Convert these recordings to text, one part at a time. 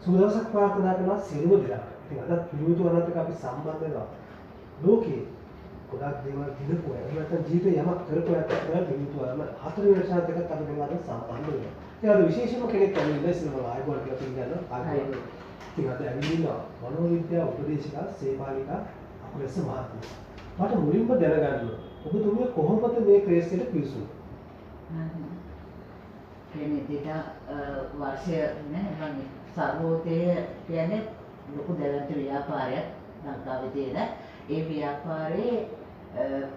සුදවසක් ප්‍රාර්ථනා කරනවා සිරුම දිලා. ඉතින් අද පිළිවිතු අනත් එක්ක අපි සම්බන්ධ වෙනවා. ලෝකේ ගොඩක් දේවල් දිනපු අය. එහෙම නැත්නම් ජීවිතේ යමක් කරපු අය තමයි පිළිවිතු අරම හතර වෙනසක් එකත් අපි දැන් අද සම්බන්ධ වෙනවා. ඉතින් අද විශේෂම කෙනෙක් ඇවිල්ලා ඉස්සෙල්ලා ආයුබෝවන් කියලා පිළිගන්නවා. ආයුබෝවන්. ඉතින් අද ඇවිල්ලා මනෝවිද්‍යා උපදේශිකා සේපාලිකා අකුරස මහත්මිය. මට මුලින්ම දැනගන්න ඔබතුමිය කොහොමද මේ ක්‍රේස් එකට පිවිසුනේ? කියන්නේ දෙට වර්ෂය නේ මම සර්වෝදය කියන්නේ ලොකු දැවැන්ත ව්‍යාපාරයක් ලංකාවේ තියෙන. ඒ ව්‍යාපාරයේ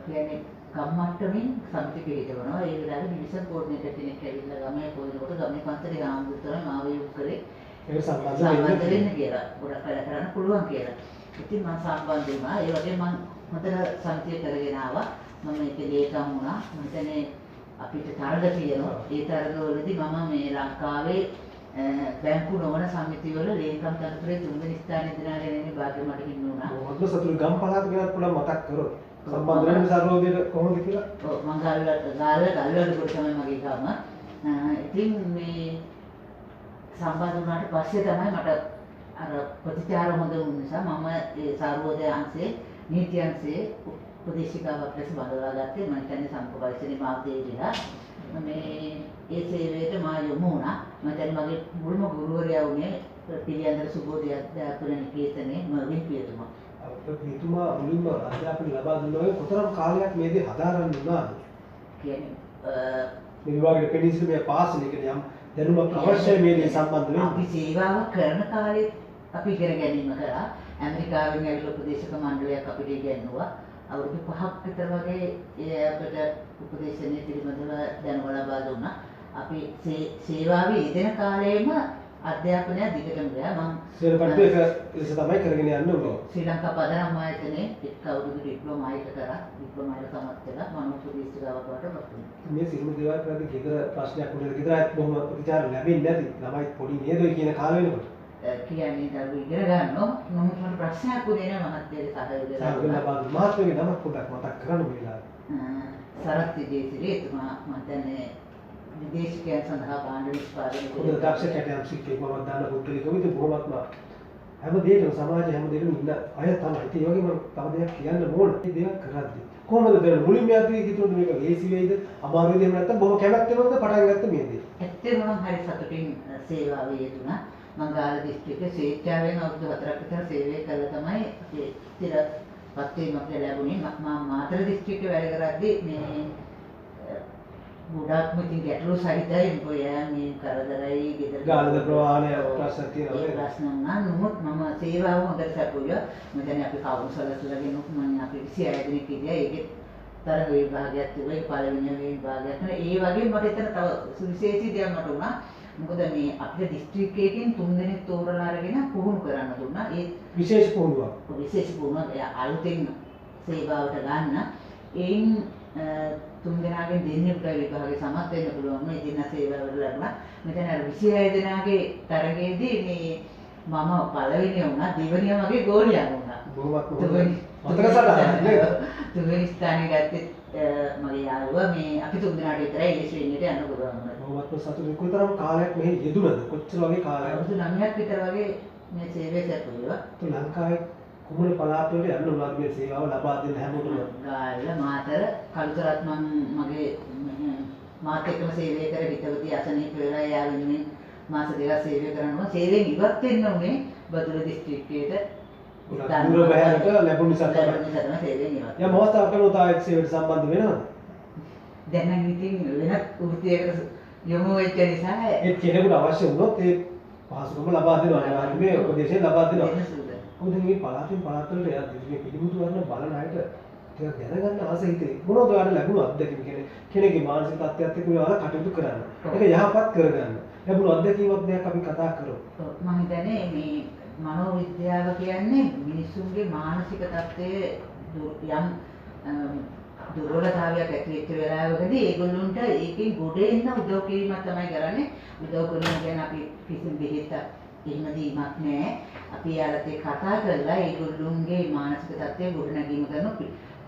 කියන්නේ ගම්මට්ටමින් සමිති පිළිදවනවා. ඒ වෙලාවේ ඩිවිෂන් කෝඩිනේටර් කෙනෙක් ඇවිල්ලා ගමේ පොලිනකොට ගමේ පන්සලේ ආම්බුතරම මාව යොමු කරේ. ඒක සම්බන්ධ වෙන්න කියලා. ගොඩක් වැඩ කරන්න පුළුවන් කියලා. ඉතින් මම සම්බන්ධ වුණා. ඒ වගේම මම හොඳට සමිතිය කරගෙන ආවා. මම මේකේ ලේකම් වුණා. මම හිතන්නේ අපිට තරග තියෙනවා. ඒ තරගවලදී මම මේ ලංකාවේ බැංකු නොවන සමිතිවල ලේකම් තනතුරේ තුන්වෙනි ස්ථානයේ දිනාගෙන ඉන්නේ භාග්‍ය මට හිමි වුණා. මොකද සතුරු ගම් පළාත ගැන පොඩ්ඩක් මතක් කරොත්. සම්බන්ධ වෙන සර්වෝදයට කොහොමද කියලා? ඔව් මම ගල්වල තමයි මගේ ගම. ඉතින් මේ සම්බන්ධ වුණාට පස්සේ තමයි මට අර ප්‍රතිචාර හොඳ වුණ නිසා මම ඒ සර්වෝදය අංශයේ නීති අංශයේ උපදේශිකාවක් ලෙස බඳවා ගත්තේ. මම කියන්නේ සම්පූර්ණ මාර්ගයේදීලා මේ ඒ සේවයට මා යොමු වුණා. මම දැන් මගේ මුල්ම ගුරුවරයා වුණේ පිළියන්දර සුබෝධි අධ්‍යාපන නිකේතනයේ මර්වින් පියතුමා. පියතුමා මුලින්ම අධ්‍යාපන ලබා දුන්නා. කොතරම් කාලයක් මේ දේ හදාරන්න උනාද? කියන්නේ මේ විභාගයේ පෙනිසිල් මේ පාස් එකේ යම් දැනුමක් අවශ්‍යයි මේ දේ සම්බන්ධ වෙන්න. අපි සේවාව කරන කාලේ අපි ඉගෙන ගැනීම කරා. ඇමරිකාවෙන් ඇවිල්ලා උපදේශක මණ්ඩලයක් අපිට ඉගෙනුවා. අවුරුදු 5ක් විතර වගේ ඒ අපිට උපදේශනයේ පිළිබඳව දැනුම ලබා දුන්නා. අපි සේවාවේ යෙදෙන කාලේම අධ්‍යාපනය දිගටම ගියා. මම සේවකට ඒක තමයි කරගෙන යන්න ඕනේ. ශ්‍රී ලංකා පදනම් ආයතනයේ එක් අවුරුදු ඩිප්ලෝමා එක කරා. ඩිප්ලෝමා එක සමත් වෙලා මම උපදේශිකාවක් වටපත් වුණා. මේ සිල්ම දේවල් කරද්දී ගෙදර ප්‍රශ්නයක් වුණාද? ගෙදර අයත් බොහොම ප්‍රතිචාර ලැබෙන්නේ නැති. ළමයි පොඩි නේද ඔය කියන කාල වෙනකොට. කියන්නේ දරුවෝ ඉගෙන ගන්නවා. මම ප්‍රශ්නයක් උදේ නෑ මහත්තයාගේ සහයෝගය ලබා දුන්නා. මහත්මයාගේ නම පොඩ්ඩක් මතක් කරන්න මේ වෙලාවේ. සරත් විජේසිරි එතුමා මම දැන්නේ විදේශිකයන් සඳහා භාණ්ඩ නිෂ්පාදනය කරන දක්ෂ කැටයම් සික්කේ මම දාන්න පුද්ගලිකව ඉතින් බොහොමත්ම හැම දෙයකම සමාජයේ හැම දෙයකම ඉන්න අය තමයි. ඉතින් ඒ වගේම තව දෙයක් කියන්න ඕන. මේ දේවල් කරද්දී කොහොමද දැන් මුලින්ම යද්දී හිතුවද මේක ලේසි වෙයිද? අමාරු වෙයිද? එහෙම නැත්නම් බොහොම කැමැත්තෙන්ද පටන් ගත්ත මේ දේ? ඇත්තටම මම හරි සතුටින් සේවාවේ යෙදුණා. මම ගාල්ල දිස්ත්‍රික්කයේ ස්වේච්ඡාවෙන් අවුරුදු 4ක් විතර සේවය කළා තමයි ස්ථිර පත්වීමක් ලැබුණේ. මම මාතර දිස්ත්‍රික්කයේ වැඩ කරද්දී මේ ගොඩක්ම ඉතින් ගැටලු සහිතයි. මොකද මේ කරදරයි ගෙදර ගාලද ප්‍රවාහනය ප්‍රශ්න තියෙනවා. ඒ ප්‍රශ්න නමුත් මම සේවාව හොඳට සැපුවා. මම දැන් අපි කවුන්සලර්ස්ලාගෙන් මම අපි 26 දෙනෙක් ඉඳලා ඒකේ තරග විභාගයක් තිබුණා. ඒ පළවෙනි විභාගයක් නේ. ඒ වගේ මට එතන තව සුවිශේෂී දෙයක් මට වුණා. මොකද මේ අපේ දිස්ත්‍රික්කයකින් 3 දෙනෙක් තෝරලා අරගෙන පුහුණු කරන්න දුන්නා. ඒ විශේෂ පුහුණුවක්. විශේෂ පුහුණුවක් අලුතෙන් සේවාවට ගන්න. ඒන් 3 දෙනාගෙන් දෙන්නෙකුට විභාගේ සමත් වෙන්න පුළුවන්. මේ දින සේවාවල ලැබුණා. මෙතන අර 26 දෙනාගේ තරගයේදී මේ මම පළවෙනි වුණා. දෙවෙනිය මගේ ගෝලියා වුණා. බොහොමත් මතක සටහනක් නේද? තුන්වෙනි ස්ථානයේ ගත්තේ මගේ යාළුවා. මේ අපි 3 දෙනාට විතරයි ඒ ශ්‍රේණියට යන්න පුළුවන් වුණා. බොහොමත් සතුටුයි. කොතරම් කාලයක් මෙහි යෙදුණද? කොච්චර වගේ කාලයක්? අවුරුදු 9ක් විතර වගේ මේ සේවය සැපයුවා. ලංකාවේ කුමන පළාත් වලට යන්න උනාද මේ සේවාව ලබා දෙන්න හැමෝටම? ගාල්ල මාතර කළුතරත් මගේ මාත් එක්කම සේවය කර හිතවතිය අසනීප වෙලා යා වෙනුවෙන් මාස දෙකක් සේවය කරනවා. සේවයෙන් ඉවත් වෙන්න උනේ බදුල්ල දිස්ත්‍රික්කයේට. දුර බැහැරට ලැබුණ නිසා තමයි සේවයෙන් ඉවත්. යම් අවස්ථාවක උතාවක් සේවයට සම්බන්ධ වෙනවද? දැන් නම් ඉතින් වෙනත් වෘත්තියකට යොමු වෙච්ච නිසා ඒ කෙනෙකුට අවශ්‍ය වුණොත් ඒ පහසුකම ලබා දෙනවා. අනිවාර්යයෙන්ම මේ උපදේශය ලබා දෙනවා. මොකද මේ පළාතින් පළාත් වලට යද්දී මේ පිළිමුතු වර්ණ බලන අයට ටිකක් දැනගන්න ආස හිතේ. මොනවද ඔයාලට ලැබුණු අත්දැකීම් කියන්නේ කෙනෙක්ගේ මානසික තත්ත්වයක් එක්ක ඔයාලා කටයුතු කරන්න. ඒක යහපත් කරගන්න. ලැබුණු අත්දැකීමක් දෙයක් අපි කතා කරමු. මම හිතන්නේ මේ මනෝවිද්‍යාව කියන්නේ මිනිසුන්ගේ මානසික තත්ත්වයේ යම් දුර්වලතාවයක් ඇති වෙච්ච වෙලාවකදී ඒගොල්ලන්ට ඒකෙන් ගොඩ එන්න උදව් කිරීමක් තමයි කරන්නේ. උදව් කරනවා කියන්නේ අපි කිසිම බෙහෙතක් එහෙම දීමක් නෑ. අපි යාළුවත් එක්ක කතා කරලා ඒගොල්ලන්ගේ මානසික තත්ත්වය ගොඩනැගීම කරන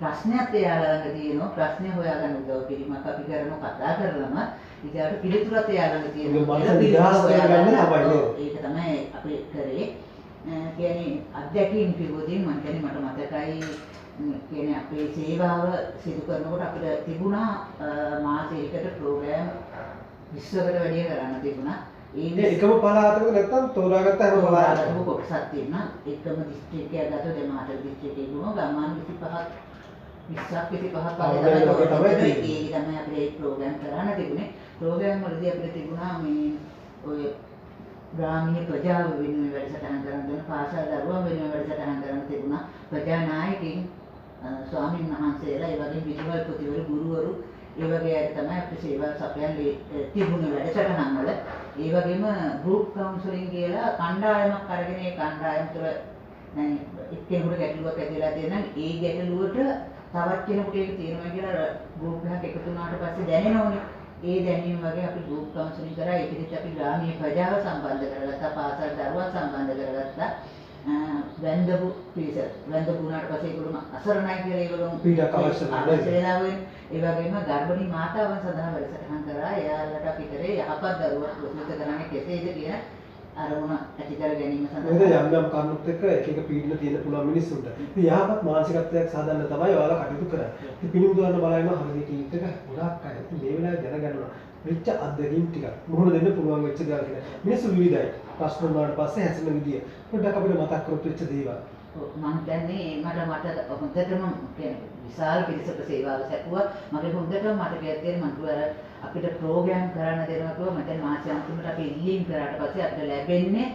ප්‍රශ්නයක් එයාලා ළඟ තියෙනවා. ප්‍රශ්නේ හොයාගන්න උදව් කිරීමක් අපි කරන කතා කරලම ඊට පිළිතුරත් එයාලා ළඟ තියෙනවා. ඒක තමයි අපි කරේ. කියන්නේ අධ්‍යක්ෂින් කිව්වොතින් මම කියන්නේ මට මතකයි කියන්නේ අපේ සේවාව සිදු කරනකොට අපිට තිබුණා මාසයකට ප්‍රෝග්‍රෑම් 20කට වැඩිය කරන්න තිබුණා. ඒ එකම පළාතක නැත්තම් තෝරාගත්ත හැම පළාතකම කොටසක් තියෙනවා. එකම දිස්ත්‍රික්කයක් ගත්තොත් දෙමාතර දිස්ත්‍රික්කේ ගිහුම ගම්මාන 25ක් 20ක් 25ක් වගේ තමයි අපිට ඒ ප්‍රෝග්‍රෑම් කරන්න තිබුණේ. ප්‍රෝග්‍රෑම් වලදී අපිට තිබුණා මේ ඔය ග්‍රාමීය ප්‍රජාව වෙනුවෙන් වැඩසටහන් කරන්න දෙන පාසල් දරුවන් වෙනුවෙන් වැඩසටහන් කරන්න තිබුණා. ප්‍රජා නායකින් ස්වාමීන් වහන්සේලා ඒ වගේ විදුහල්පතිවරු ගුරුවරු ඒ වගේ අය තමයි අපිට සේවා සපයන්නේ තිබුණ වැඩසටහන් වල. ඒ වගේම ගෲප් කවුන්සලින් කියලා කණ්ඩායමක් අරගෙන ඒ කණ්ඩායම තුළ එක්කෙනෙකුට ගැටලුවක් ඇති වෙලා තියෙනවා. ඒ ගැටලුවට තවත් කෙනෙකුට ඒක තියෙනවා කියලා ගෲප් එකක් එකතු වුණාට පස්සේ දැනෙනවනේ. ඒ දැනීම වගේ අපි ගෲප් කවුන්සලින් කරා. ඒකෙදිත් අපි ග්‍රාමීය ප්‍රජාව සම්බන්ධ කරගත්තා, පාසල් දරුවන් සම්බන්ධ කරගත්තා. වැන්දපු පිරිස වැන්දපු වුණාට පස්සේ ඒගොල්ලෝ අසරණයි කියලා ඒගොල්ලෝ පීඩක් අවශ්‍ය නැහැ. ඒ වගේම ගර්භණී මාතාවන් සඳහා වැඩසටහන් කරා. එයාලට අපි කරේ යහපත් දරුවක් ප්‍රසූත කරන්නේ කෙසේද කියන අරමුණ ඇති කර ගැනීම සඳහා. නේද යම් යම් කරුණුත් එක්ක එක එක පීඩන තියෙන පුළුවන් මිනිස්සුන්ට. ඉතින් යහපත් මානසිකත්වයක් සාධන්න තමයි ඔයාලා කටයුතු කරන්නේ. ඉතින් පිළිම් දුවන්න බලනවා හරියට කීත් එක ගොඩාක් අය. ඉතින් මේ වෙලාවේ දැනගන්නවා වෙච්ච අත්දැකීම් ටික මුහුණ දෙන්න පුළුවන් වෙච්ච දේවල් කියලා. මිනිස්සු විවිධයි. ප්‍රශ්න වුණාට පස්සේ හැසෙන විදිය. පොඩ්ඩක් අපිට මතක් කරොත් වෙච්ච දේවල්. මම දන්නේ මට හොඳටම කියන්නේ විශාල පිරිසක සේවාව සැපුවා. මගේ හොඳටම මතකයක් තියෙන මම කිව්වා අපිට ප්‍රෝග්‍රෑම් කරන්න දෙනවා කිව්වා. මට මාසෙ අන්තිමට අපි ඉල්ලීම් කරාට පස්සේ අපිට ලැබෙන්නේ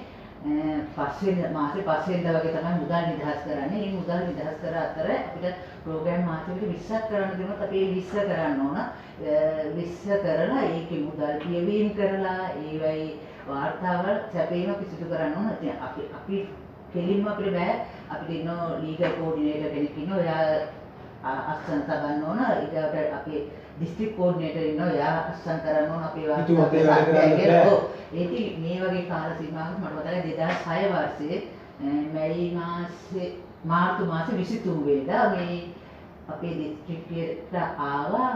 මාසේ 5 වෙනිදා වගේ තමයි මුදල් නිදහස් කරන්නේ. මේ මුදල් නිදහස් කර අතර අපිට ප්‍රෝග්‍රෑම් මාසෙකට 20ක් කරන්න දෙනොත් අපි 20 කරන්න ඕන. 20 කරලා ඒකේ මුදල් පියවීම කරලා ඒවයි වාර්තාවල් සැපීම පිසිදු කරන්න ඕන. ඉතින් අපි කෙලින්ම අපිට බෑ. අපිට ඉන්න ලීගල් කෝඩිනේටර් කෙනෙක් ඉන්නවා. එයා අස්සන් තබන්න ඕන. ඊට අපේ දිස්ත්‍රික් කෝඩිනේටර් ඉන්නවා. එයා අස්සන් කරන්න ඕන අපේ වාර්තා. ඒකේ මේ වගේ කාල සීමාවක මට මතකයි 2006 වර්ෂයේ මැයි මාසේ මාර්තු මාසේ 23 වෙනිදා මේ අපේ දිස්ත්‍රික්කයට ආවා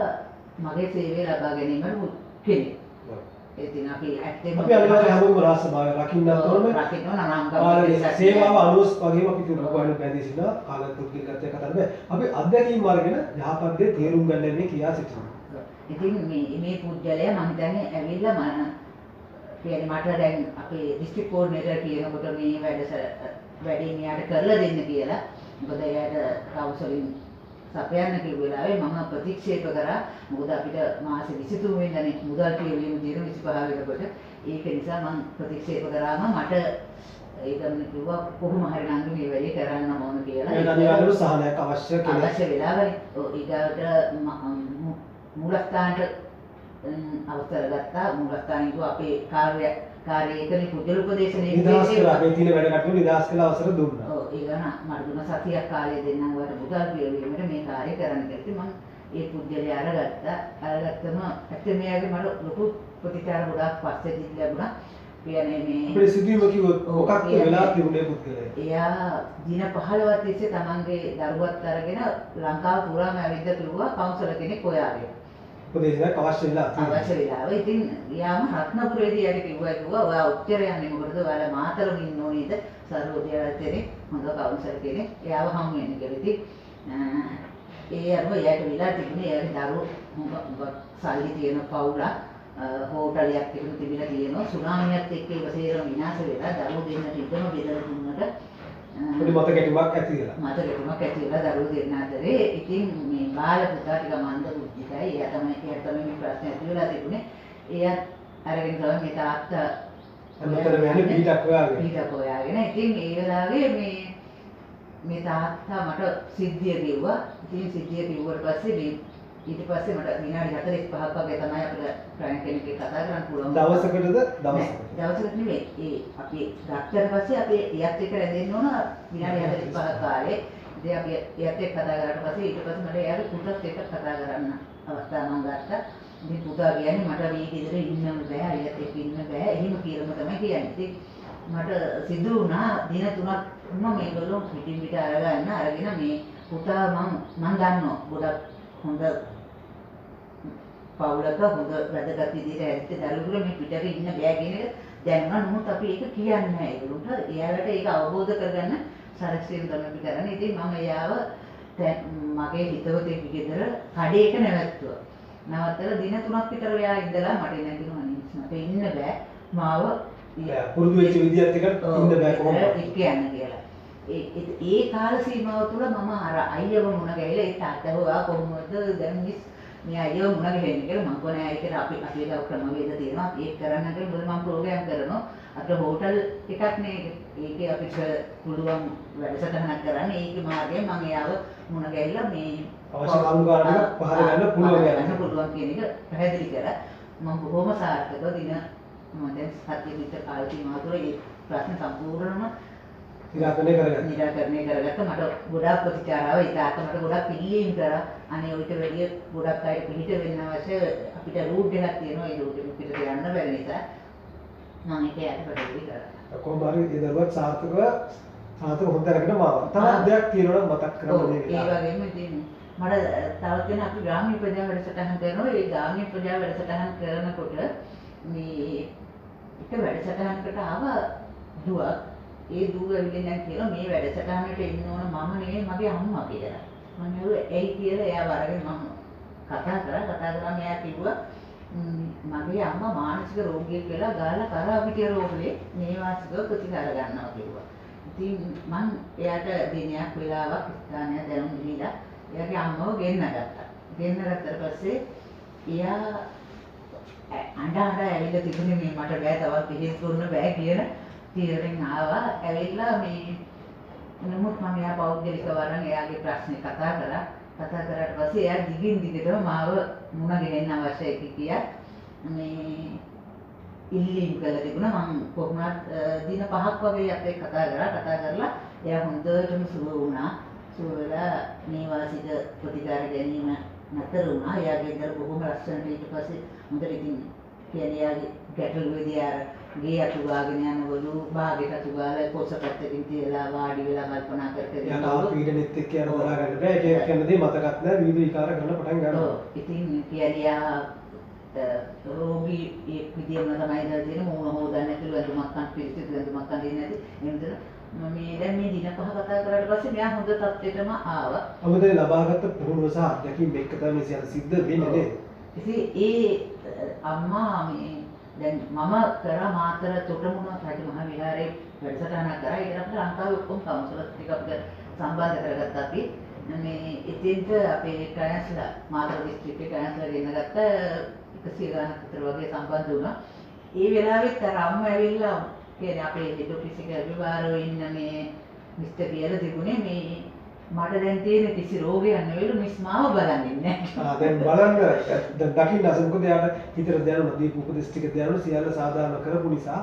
මගේ සේවය ලබා ගැනීමට කෙනෙක්. ඉතින් අපි ඇත්තටම අපි අනිවාර්යයෙන්ම හැමෝම රාජසභාවේ රකින්නත් ඕනේ. රකින්න ඕන නම් සේවාව අනුස් වගේම අපි තුනක් වයින් බැඳී සිටිනවා. කාලතුර්කික ගතිය කතා කරන්නේ. අපි අධ්‍යක්ෂින් වර්ගන යහපත් දේ තේරුම් ගන්න යන්නේ කියා සිටිනවා. ඉතින් මේ පුජ්‍යලයා මම හිතන්නේ ඇවිල්ලා කියන්නේ මට දැන් අපේ දිස්ත්‍රික් කෝඩිනේටර් කියනකොට මේ වැඩේ මෙයාට කරලා දෙන්න කියලා. මොකද එයාට කවුන්සලින් සපයන්න කිව්ව වෙලාවේ මම ප්‍රතික්ෂේප කරා. මොකද අපිට මාසේ 23 වෙනිදානේ මුදල් පියවීම දින 25 වෙනකොට ඒක නිසා මම ප්‍රතික්ෂේප කරාම මට ඒකම කිව්වා කොහොම හරි නංගි මේ වැඩේ කරන්න ඕන කියලා. ඒක අනිවාර්යයෙන්ම සහනයක් අවශ්‍ය කෙනෙක්. අවශ්‍ය වෙලාවනේ. ඊගාට මූලස්ථානට අවසර ගත්තා. මූලස්ථානික අපේ කාර්යයකනේ පුජ්‍යල උපදේශනේ නිදාස් කළා. අපේ තියෙන වැඩ කටයුතු නිදාස් කළා අවසර දුන්නා. ඔව් ඒක මට දුන්න සතියක් කාලය දෙන්නම් වට මුදල් පියවීමට මේ කාර්යය කරන්න කියලා. ඉතින් මම ඒ පුජ්‍යලේ අරගත්තා. අරගත්තම ඇත්තට මෙයාගේ මට ලොකු ප්‍රතිචාර ගොඩාක් පස්සේදී ලැබුණා. කියන්නේ මේ අපේ සිදුවීම කිව්වොත් මොකක්ද වෙලා තිබුණේ පුද්ගලයා? එයා දින 15ක් තිස්සේ තමන්ගේ දරුවත් අරගෙන ලංකාව පුරාම ඇවිද්දා කිව්වා කවුන්සලර් කෙනෙක් හොයාගෙන. උපදේශයක් අවශ්‍ය වෙලාව. ඉතින් යාම රත්නපුරේදී යට කිව්වා ඔයා උත්තර යන්නේ මොකටද? ඔයාලා මාතරම ඉන්න ඕනේද? සර්වෝදයාචාර්ය හොඳ කවුන්සලර් කෙනෙක්. එයාව හමු වෙන්න කියලා. ඉතින් ඒ අරව යට විලා තිබුණේ එයාගේ දරුවෝ සල්ලි තියෙන පවුලක්. හෝටලයක් එකතු තිබිලා තියෙනවා. සුනාමියත් එක්ක ඒක සේරම විනාශ වෙලා දරුවෝ දෙන්නට ඉදම බෙදලා දුන්නට පොඩි මතක ගැටුමක් ඇති වෙලා. මතක ගැටුමක් ඇති වෙලා දරුවෝ දෙන්න අතරේ ඉතින් මේ බාල පුතා ටික මන්ද බුද්ධිකයි. එයා තමයි මේ ප්‍රශ්නේ ඇති වෙලා තිබුණේ. එයාත් අරගෙන ගියා මේ තාත්තා අන්නතර වෙන්නේ පීඩක් හොයාගෙන. ඉතින් ඒ වෙලාවේ මේ තාත්තා මට සිද්ධිය කිව්වා. ඉතින් සිද්ධිය කිව්වට පස්සේ ඊට පස්සේ මට විනාඩි 45ක් වගේ තමයි අපිට ක්ලයන්ට් කෙනෙක් එක්ක කතා කරන්න පුළුවන්. දවසකට නෙමෙයි. ඒ අපි ගත්තට පස්සේ අපි එයත් එක්ක රැඳෙන්න ඕන විනාඩි 45ක් කාලේ. ඉතින් අපි එයත් එක්ක කතා කරාට පස්සේ ඊට පස්සේ මට එයාගේ පුතත් එක්ක කතා කරන්න අවස්ථාව මම ගත්තා. ඉතින් පුතා කියන්නේ මට මේ ගෙදර ඉන්නම බෑ, එයත් එක්ක ඉන්න බෑ. එහෙම කියලාම තමයි කියන්නේ. ඉතින් මට සිදු වුණා දින 3ක් මේගොල්ලෝ පිටින් පිට අරගෙන මේ පුතා මං දන්නවා ගොඩක් හොඳ පවුලක හොඳ වැදගත් විදිහට ඇත්ත දරුවෝ මේ පිටට ඉන්න බෑ කියන එක දැනුණා. නමුත් අපි ඒක කියන්නේ නැහැ ඒගොල්ලන්ට. එයාලට ඒක අවබෝධ කරගන්න සරසයෙන් තමයි අපි කරන්නේ. ඉතින් මම එයාව මගේ හිතවතෙක් ගෙදර කඩේක නැවැත්තුවා. නවත්තලා දින 3ක් විතර එයා ඉඳලා මට නැගිනවා අනිත් මට ඉන්න බෑ. මාව පුරුදු වෙච්ච විදිහත් එක්ක ඉන්න බෑ කොහොමද? ඒක කියන්න කියලා. ඒ කාල සීමාව තුළ මම අර අයියව මුණ ගැහිලා ඒ තාත්තා හොවා කොහොමද දැන් මේ අයියව මුණ ගැහෙන්නේ කියලා මම කොහේ නෑ ඒකට අපි ඒක ක්‍රමවේද තියෙනවා ඒක කරන්න කියලා මොකද මම ප්‍රෝග්‍රෑම් කරනවා අපේ හෝටල් එකක් නේ ඒකේ අපිට පුළුවන් වැඩසටහනක් කරන්න ඒකේ මාර්ගයෙන් මම එයාව මුණ ගැහිලා මේ අවශ්‍ය කරුණු පහර ගන්න පුළුවන් කියන එක පැහැදිලි කරා මම බොහොම සාර්ථකව දින මම දැන් සත්‍ය විතර කාල සීමාව තුළ ඒ ප්‍රශ්න සම්පූර්ණම නිරාකරණය කරගත්ත මට ගොඩාක් ප්‍රතිචාර ආවා. ඒ තාත්තා මට ගොඩක් පිළියම් කරා. අනේ ඔයිට වැඩිය ගොඩක් අය පිළිහිට වෙන්න අවශ්‍ය අපිට රූට් එකක් තියෙනවා. ඒ රූට් එක පිටට යන්න බැරි නිසා මම ඒක යට පැහැදිලි කරා. කොහොම හරි ඒ දරුවත් සාර්ථක හොඳ තැනකට මාවා. තව දෙයක් තියෙනවා මතක් කරගන්න මේ ඒ වගේම ඉතින් මට තව තියෙන අපි ග්‍රාමීය ප්‍රජා වැඩසටහන් කරනවා. ඒ ග්‍රාමීය ප්‍රජා වැඩසටහන් කරනකොට මේ එක වැඩසටහනකට ආව දුවක් ඒ දුව ඇවිල්ලා දැන් කියලා මේ වැඩසටහනට එන්න ඕන මම නෙවෙයි මගේ අම්මා කියලා. මම නෙවෙයි ඇයි කියලා එයාව අරගෙන මම කතා කරාම එයා කිව්වා මගේ අම්මා මානසික රෝගියෙක් වෙලා ගාලා කරාපිටිය රෝගලේ මේ වාසිකව ප්‍රතිකාර ගන්නවා කිව්වා. ඉතින් මම එයාට දිනයක් වෙලාවක් ස්ථානයක් දැනුම් දීලා එයාගේ අම්මව ගෙන්න ගත්තා. ගෙන්න ගත්තට පස්සේ එයා අඬ ඇවිල්ලා තිබුණේ මේ මට බෑ තවත් පිළිස් කරන්න බෑ කියන තීරණයෙන් ආවා. ඇවිල්ලා මේ නමුත් මම එයා පෞද්ගලිකව වරන් එයාගේ ප්‍රශ්නේ කතා කරාට පස්සේ එයා දිගින් දිගටම මාව මුණ ගැහෙන්න අවශ්‍යයි කියා මේ ඉල්ලීම් කළා තිබුණා. මම කොහොමවත් දින 5ක් වගේ අපේ කතා කරලා එයා හොඳටම සුව වුණා. සුව වෙලා නේවාසික ප්‍රතිකාර ගැනීම නතර වුණා. එයාගේ දර බොහොම ලස්සනට ඊට පස්සේ හොඳට ඉතින් කියන්නේ එයාගේ ගැටලුවේදී අර ගේ අතු ගාගෙන යනවලු භාගයට අතු ගාලා පොස පැත්තකින් තියලා වාඩි වෙලා කල්පනා කර යනවා පීඩනෙත් එක්ක යන බලා ගන්න බෑ. ඒක කියන දේ මතකත් නැහැ. විවිධ විකාර කරන්න පටන් ගන්නවා. ඔව්. ඉතින් කියන්නේ රෝගී එක් විදියම තමයි ඉඳලා තියෙන මූණ හොදන්න නැතුව ඇඳුමක් අන් පිළිසිදු ඇඳුමක් අඳින්නේ නැති. එහෙමද? මේ දැන් මේ දින 5 කතා කරාට පස්සේ මෙයා හොඳ තත්ත්වයටම ආවා. අපිට ලබාගත් පුහුණුව සහ අත්දැකීම් එක්ක තමයි සියල්ල සිද්ධ වෙන්නේ නේද? ඉතින් ඒ අම්මා මේ දැන් මම කරා මාතර තොටමුණ රජමහා විහාරයේ වැඩසටහනක් කරා. ඒක අපිට ලංකාවේ ඔක්කොම කවුන්සලර්ස් ටික අපිට සම්බන්ධ කරගත්තා අපි. මේ ඉතින්ට අපේ ට්‍රාන්ස්ලා මාතර දිස්ත්‍රික්කේ ට්‍රාන්ස්ලා ගෙන ගත්ත 100 ගණන් විතර වගේ සම්බන්ධ වුණා. ඒ වෙලාවෙත් අර අම්මා ඇවිල්ලා කියන්නේ අපේ හෙඩ් ඔෆිස් එකේ අභිභාරව ඉන්න මේ මිස්ටර් කියලා තිබුණේ මේ මට දැන් තියෙන කිසි රෝගයක් නෙවෙයි මිස් මාව බලන්නේ නැහැ. දැන් බලන්න දැන් දකින්න අස මොකද යාට හිතට දැනුණා දීපු උපදෙස් ටික දැනුණා සියල්ල සාධාරණ කරපු නිසා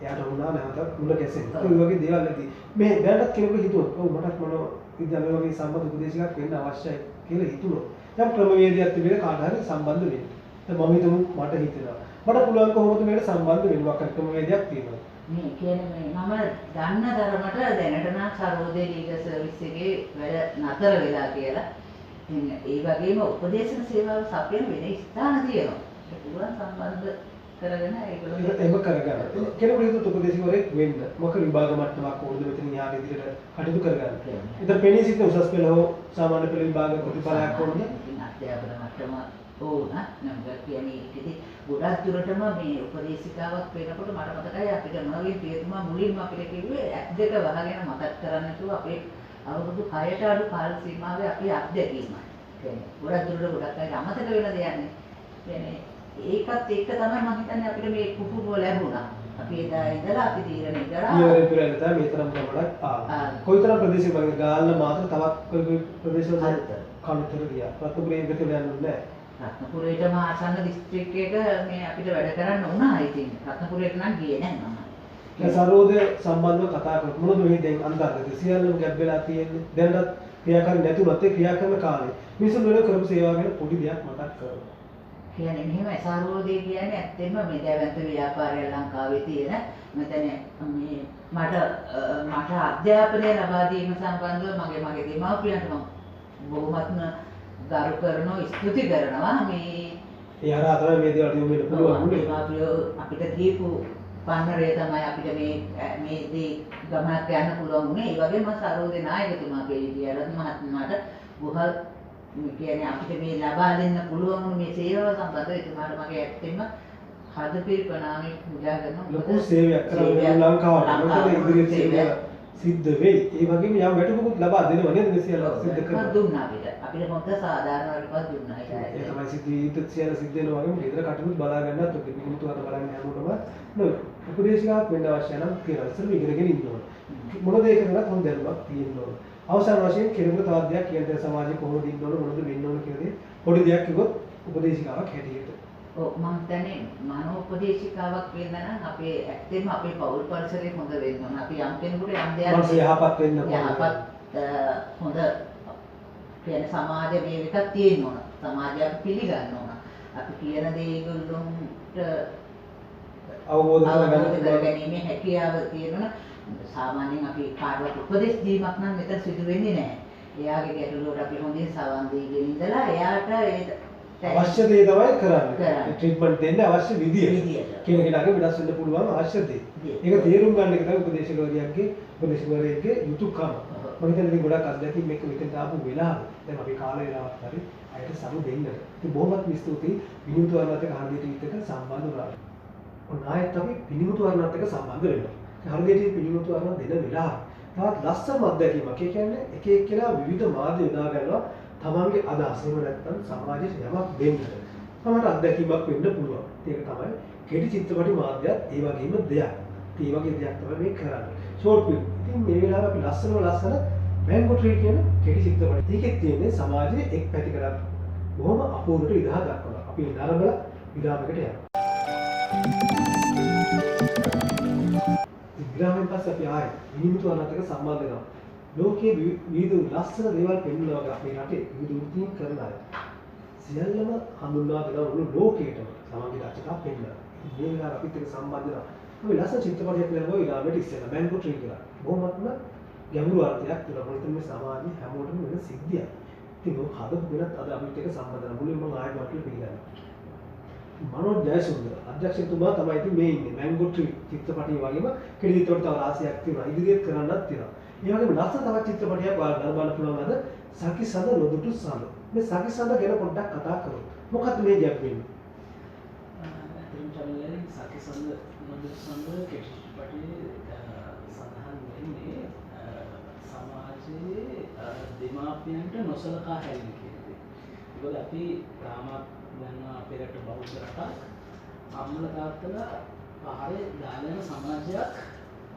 එයාට වුණා නැවතත් මුල ගැසෙන්නේ. ඒ වගේ දේවල් නැති. මේ දැනට කෙනෙකුට හිතුවොත් ඔව් මටත් මොන විද්‍යාලය වගේ සම්බන්ධ උපදේශයක් වෙන්න අවශ්‍යයි කියලා හිතුණොත්. දැන් ක්‍රමවේදයක් තිබෙන කාට හරි සම්බන්ධ වෙන්න. දැන් මම හිතමු මට හිතෙනවා. මට පුළුවන් කොහොමද මේකට සම්බන්ධ වෙන්න වක්ක ක්‍රමවේදයක් තියෙනවා. මේ කියන්නේ මම දන්න තරමට දැනට නම් සර්වෝදය ලීගල් සර්විස් එකේ වැඩ නතර වෙලා කියලා. ඒ වගේම උපදේශන සේවාව සපයන වෙන ස්ථාන තියෙනවා. ඒක පුළුවන් සම්බන්ධ කරගෙන ඒගොල්ලෝ ඒක කරගන්න. කෙනෙකුට හිතුවොත් උපදේශකවරයෙක් වෙන්න මොකද විභාග මට්ටමක් ඕනද මෙතන ඉහාට ඉදිරියට කටයුතු කරගන්න. ඒතර පෙනී සිටින උසස් පෙළ හෝ සාමාන්‍ය පෙළ විභාග ප්‍රතිඵලයක් ඕනද? අධ්‍යාපන මට්ටම ඕන. නම් කියන්නේ ඉතින් ගොඩක් දුරටම මේ උපදේශිකාවක් වෙනකොට මට මතකයි අපිට මොනවගේ පියතුමා මුලින්ම අපිට කිව්වේ ඇස් දෙක වහගෙන මතක් කරන්න කිව්වා අපේ අවුරුදු 6ට අඩු කාල සීමාවේ අපේ අත්දැකීම. කියන්නේ ගොඩක් දුරට ගොඩක් අය අමතක වෙන දෙයක් නේ. කියන්නේ ඒකත් එක්ක තමයි මම හිතන්නේ අපිට මේ කුපුරුව ලැබුණා. අපි එදා ඉඳලා අපි තීරණය කරා. ඊවරේ පුරාණ තමයි මේ තරම් ප්‍රබලක් ආවා. කොයිතරම් ප්‍රදේශයක වගේ ගාල්ල මාත්‍ර තවත් කොයි ප්‍රදේශවල කනුතර ගියා. රත්නපුරේ ඉඳලා යන්නේ නැහැ. රත්නපුරේටම ආසන්න දිස්ත්‍රික්කයක මේ අපිට වැඩ කරන්න වුණා. ඉතින් රත්නපුරේට නම් ගියේ නැහැ මම. ඒ සරෝද සම්බන්ධව කතා කරමු. මොනවද මේ දැන් අන්තර්ගත සියල්ලම ගැබ් වෙලා තියෙන්නේ. දැනටත් ක්‍රියාකාරී නැතුණත් ඒ ක්‍රියා කරන කාලේ මිනිසුන් වෙන කරපු සේවාව ගැන පොඩි දෙයක් මතක් කරගන්න. කියන්නේ මෙහෙම සාරෝදේ කියන්නේ ඇත්තෙන්ම මේ දැවැන්ත ව්‍යාපාරය ලංකාවේ තියෙන මෙතන මේ මට අධ්‍යාපනය ලබා දීම සම්බන්ධව මගේ දෙමව්පියන්ට මම බොහොමත්ම ගරු කරනවා ස්තුති කරනවා මේ ඒ හරහා තමයි මේ දේවල් දියුණු වෙන්න පුළුවන් උනේ. දෙමාපියෝ අපිට දීපු පන්නරය තමයි අපිට මේ දේ ගමනක් යන්න පුළුවන් උනේ. ඒ වගේම සරෝදේ නායකතුමා පෙළිදියරත් මහත්මයාට බොහෝ කියන්නේ අපිට මේ ලබා දෙන්න පුළුවන් මේ සේවාව සම්බන්ධව එතුමාට මගේ ඇත්තෙන්ම හදපිරි ප්‍රණාමය පූජා කරනවා. ලොකු සේවයක් කරන ලංකාවට මොකද ඉදිරියට සේවය සිද්ධ වෙයි. ඒ වගේම යම් වැටුපකුත් ලබා දෙනවා නේද මේ සියල්ල සිද්ධ කරනවා. දුන්නා අපිට මොකද සාධාරණ වලට දුන්නා ඒ තමයි සිද්ධ සියල්ල සිද්ධ වෙනවා වගේම ගෙදර කටයුතු බලා ගන්නත් ඔක පිටුතු අත බලන්න හැමෝටම උපදේශිකාවක් වෙන්න අවශ්‍ය නම් කියලා ඉස්සෙල්ලා ඉගෙනගෙන ඉන්න ඕන. මොන දේ කරනවත් හොඳ දැනුමක් තියෙන්න ඕන. අවසාන වශයෙන් කෙනෙකුට තවත් දෙයක් කියන දේ සමාජයේ කොහොමද ඉන්න ඕන මොනවද වෙන්න ඕන කියන දේ පොඩි දෙයක් කිව්වොත් උපදේශිකාවක් හැටියට. ඔව් මම හිතන්නේ මනෝපදේශිකාවක් වෙන්න නම් අපේ ඇත්තෙන්ම අපේ පෞල් පරිසරය හොඳ වෙන්න ඕන. අපි යම් කෙනෙකුට යම් දෙයක් මනස යහපත් වෙන්න ඕන. යහපත් හොඳ කියන්නේ සමාජ වේවිකක් තියෙන්න ඕන. සමාජයක් පිළිගන්න ඕන. අපි කියන දේ ඒගොල්ලොන්ට අවබෝධ කරගැනීමේ හැකියාව තියෙනවා. සාමාන්‍යයෙන් අපි කාටවත් උපදෙස් දීමක් නම් මෙතන සිදු වෙන්නේ නැහැ. එයාගේ ගැටලුවට අපි හොඳින් සවන් දීගෙන ඉඳලා එයාට අවශ්‍ය දේ තමයි කරන්නේ. ට්‍රීට්මන්ට් දෙන්න අවශ්‍ය විදිය. කෙනෙකුටගේ වෙනස් වෙන්න පුළුවන් අවශ්‍ය දේ. ඒක තේරුම් ගන්න එක තමයි උපදේශකවරියගේ යුතුයකම. මම හිතන්නේ ඉතින් ගොඩක් අත්දැකීම් මේක මෙතෙන් ආපු වෙලාව. දැන් අපි කාල වේලාවක් හරි අයට සමු දෙන්න. ඉතින් බොහොමත් ස්තුතියි විනෝද වර්ණත් එක්ක හර්දියට ටීවීත් එක්ක සම්බන්ධ වුණා. ඔන්න ආයෙත් අපි විනෝද වර්ණත් එක්ක සම්බන්ධ වෙනවා. හර්දියට විනෝද වර්ණ දෙන වෙලාව. තවත් ලස්සන අත්දැකීමක්. ඒ කියන්නේ එක එක්කෙනා විවිධ මාධ්‍ය යොදා ගන්නවා. තමන්ගේ අදහස් එහෙම නැත්නම් සමාජයට යමක් දෙන්න. තමයි අත්දැකීමක් වෙන්න පුළුවන්. ඒක තමයි කෙටි චිත්‍රපටි මාධ්‍යයත් ඒ වගේම දෙයක්. ඒ වගේ දෙයක් තමයි මේ කරන්නේ. Short film. ඉතින් මේ වෙලාවේ අපි ලස්සන මැංගෝ ට්‍රී කියන කෙටි චිත්‍රපටි. ඒකෙත් තියෙන්නේ සමාජයේ එක් පැතිකඩක් බොහොම අපූර්වට විදහා දක්වනවා. අපි නරඹලා විරාමයකට යනවා. විරාමයෙන් පස්සේ අපි ආයේ විනිමුතු අනාතක සම්බන්ධ වෙනවා. ලෝකයේ විවිධ ලස්සන දේවල් පෙන්වනවා වගේ අපේ රටේ විවිධ වෘත්තීන් කරන අය සියල්ලම හඳුන්වා දෙනවා මුළු ලෝකයටම සමාජික දක්ෂතා පෙන්වනවා. මේ වෙලාව අපිත් එක්ක සම්බන්ධ වෙනවා. අපි ලස්සන චිත්‍රපටයක් නරඹුවා ඊළඟට ඉස්සෙල්ලා මැංගෝ ට්‍රී කියලා. බොහොමත්ම ගැඹුරු අර්ථයක් තියෙනවා. මොකද මේ සමාජයේ හැමෝටම වෙන සිද්ධියක්. ඉතින් ඔය හදපු වෙනත් අද අපිත් එක්ක සම්බන්ධ වෙනවා. මුලින්ම මම ආයෙත් වටේ පිළිගන්නවා. මනෝජ් ජයසුන්දර අධ්‍යක්ෂකතුමා තමයි ඉතින් මේ ඉන්නේ මැංගෝ ට්‍රී චිත්‍රපටිය වගේම කෙටි චිත්‍රපට තව රාශියක් තියෙනවා. ඉදිරියට කරන්නත් තියෙනවා. ඒ වගේම ලස්සන තවත් චිත්‍රපටයක් ඔයාලට බලන්න පුළුවන් අද සකිසඳ නොදුටු සඳ. මේ සකිසඳ ගැන පොඩ්ඩක් කතා කරමු. මොකක්ද මේ ගැප් වෙන්නේ? සකිසඳ නොදුටු සඳ කෙටි චිත්‍රපටයේ සඳහන් වෙන්නේ සමාජයේ දෙමාපියන්ට නොසලකා හැරීම කියන දේ. ඒකද අපි තාමත් දන්නවා අපේ රට බෞද්ධ රටක්. අම්මලා තාත්තලා පහරේ දාලා යන සමාජයක්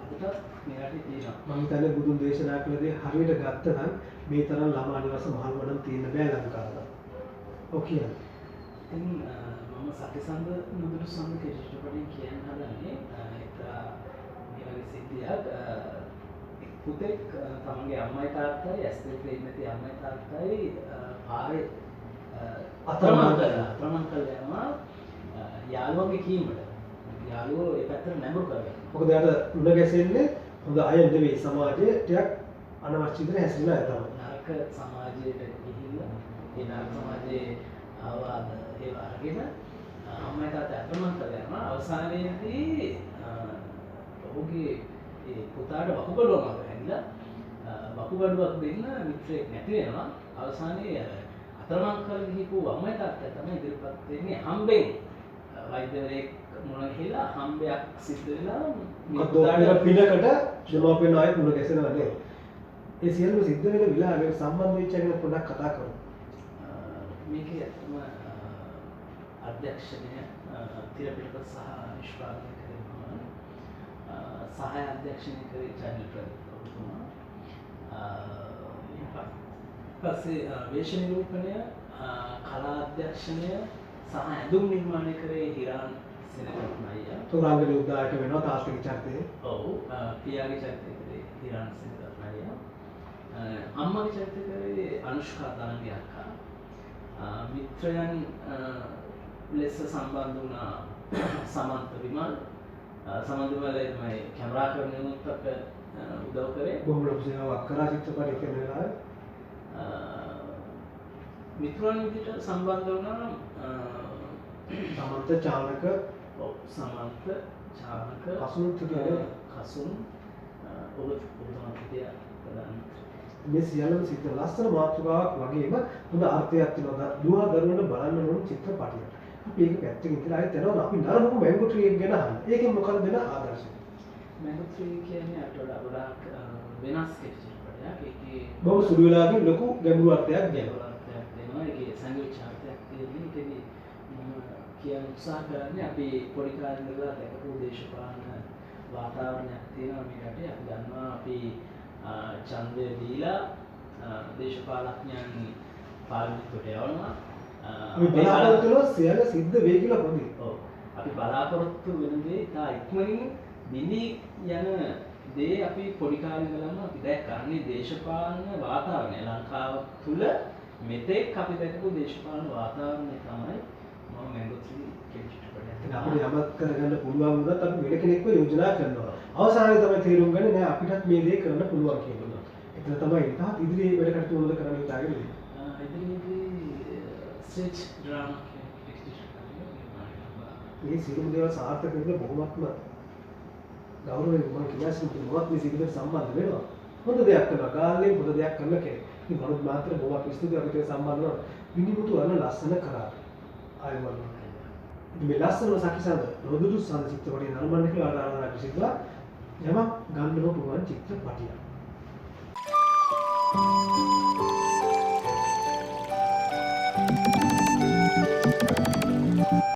අදට මේ රටේ තියෙනවා. මම හිතන්නේ බුදුන් දේශනා කළ දේ හරියට ගත්තනම් මේ තරම් ළමා නිවාස මහල් වඩම් තියෙන්න බෑ ලංකාවේ. ඔව් කියන්නේ. ඉතින් මම සකිසඳ නොදුටු සඳ කෙටි චිත්‍රපටයෙන් කියන්න හදන්නේ එක්තරා මේ වගේ සිද්ධියක්. පුතෙක් තමන්ගේ අම්මයි තාත්තයි ඇස් දෙක ඉන්න නැති අම්මයි තාත්තයි පාරේ අතරමං කරලා යනවා යාළුවන්ගේ කීමට. යාළුවෝ ඒ පැත්තට නැඹුරු කරගන්නවා. මොකද යාට උණ ගැසෙන්නේ හොඳ අය නෙවෙයි සමාජයේ ටිකක් අනවශ්‍ය විදිහට හැසිරෙන අය තමයි. නරක සමාජයට ගිහිල්ලා ඒ නරක සමාජයේ ආවාද ඒව අරගෙන අම්මයි තාත්තා අතරමං කරලා යනවා. අවසානයේදී ඔහුගේ ඒ පුතාට වකුගඩුවක් හැදිලා වකුගඩුවක් දෙන්න මිත්‍රයෙක් නැති වෙනවා. අවසානයේ අතරමං කරලා ගිහපු අම්මයි තාත්තා තමයි ඉදිරිපත් වෙන්නේ හම්බෙන් වෛද්‍යවරයෙක් මුණ ගිහලා හම්බයක් සිද්ධ වෙලා මේ පුතාට පිනකට දෙමාපියන් ආයෙත් මුණ ගැසෙනවා නේද? ඒ සියල්ල සිද්ධ වෙන විලාසයක සම්බන්ධ වෙච්ච එක පොඩ්ඩක් කතා කරමු. මේකේ ඇත්තම අධ්‍යක්ෂණය තිරපිටක සහ නිෂ්පාදනය කරනවා. සහාය අධ්‍යක්ෂණය කරේ චැනල් ප්‍රතිතුමා. පස්සේ වේශ නිරූපණය කලා අධ්‍යක්ෂණය සහ ඇඳුම් නිර්මාණය කරේ හිරාන් සෙනගත් අයියා. තුරාංගල උදාහරණයක් වෙනවා තාස්තික චරිතේ. ඔව් පියාගේ චරිතය කරේ හිරාන් සෙනගත් අයියා. අම්මගේ චරිතය කරේ අනුෂ්කා දනගේ අක්කා. මිත්‍රයන් ලෙස සම්බන්ධ වුණා සමන්ත විමල්. සමන්ත විමල් තමයි කැමරාකරණයත් උදව් කරේ. බොහොම ලොකු සේවාවක් කරා චිත්‍රපටය කරන වෙලාවේ. මිතුරන් විදිහට සම්බන්ධ වුණා නම් සමන්ත චානක සමන්ත චානක කසුන් කියන කසුන් ඔබ හිතිය ප්‍රධාන මේ සියල්ලම සිද්ධ ලස්සන මාතෘකාවක් වගේම හොඳ අර්ථයක් තියෙනවා. දුවා දරුවන්ට බලන්න ඕන චිත්‍රපටියක්. අපි ඒක පැත්තකින් ඉඳලා ආයෙත් යනවා අපි නරඹමු මැංගෝ ට්‍රී එක ගැන අහන්න. ඒකෙන් මොකක්ද දෙන ආදර්ශය? මැංගෝ ට්‍රී කියන්නේ අපිට ගොඩාක් වෙනස් චිත්‍රපටයක්. ඒකේ බොහොම සුළු වෙලාවකින් ලොකු ගැඹුරු අර්ථයක් දෙනවා. දෙනවා. ඒකේ සංගීත ඡාපයක් තියෙන්නේ. ඒකෙදි මම කියන උත්සාහ කරන්නේ අපි පොඩි කාලේ ඉඳලා දැකපු දේශපාලන වාතාවරණයක් තියෙනවා මේ රටේ. අපි දන්නවා අපි ඡන්දය දීලා දේශපාලඥයන් පාර්ලිමේන්තුවට යවනවා. අපි බලාපොරොත්තු වෙන සියල්ල සිද්ධ වෙයි කියලා පොඩි. ඔව්. අපි බලාපොරොත්තු වෙන දේ තා ඉක්මනින් බිඳී යන දේ අපි පොඩි කාලේ ඉඳලම අපි දැක්කන්නේ දේශපාලන වාතාවරණය ලංකාව තුල මෙතෙක් අපි දැකපු දේශපාලන වාතාවරණය තමයි මම මැංගෝ ට්‍රී කියන චිත්‍රපටය. අපිට යමක් කරගන්න පුළුවන් වුණත් අපි වෙන කෙනෙක්ව යෝජනා කරනවා. අවසානයේ තමයි තේරුම් ගන්නේ නෑ අපිටත් මේ දේ කරන්න පුළුවන් කියලා. ඒක තමයි තාත් ඉදිරියේ වැඩ කටයුතු මොනවද කරන්න හිතාගෙන ඉන්නේ. ඉදිරියේදී ස්ටේජ් ඩ්‍රාමා මේ සියලුම දේවල් සාර්ථක වෙන්න බොහොමත්ම ගෞරවයෙන් මම කියන්නේ මොනවත් මේ සිද්ධියට සම්බන්ධ වෙනවා. හොඳ දෙයක් කරනවා. ගාල්ලේ හොඳ දෙයක් කරන කෙනෙක්. ඉතින් මනෝත් මාත්‍ර බොහොම ස්තුතියි අපිට සම්බන්ධ වෙනවා. විනිමුතු අන ලස්සන කරා. ආයුබෝවන්. මේ ලස්සනම සකිසඳ රොදුරු සඳ චිත්‍රපටය නරඹන්න කියලා ආරාධනා කරනවා. යමක් ගන්නව පුළුවන් චිත්‍රපටියක්.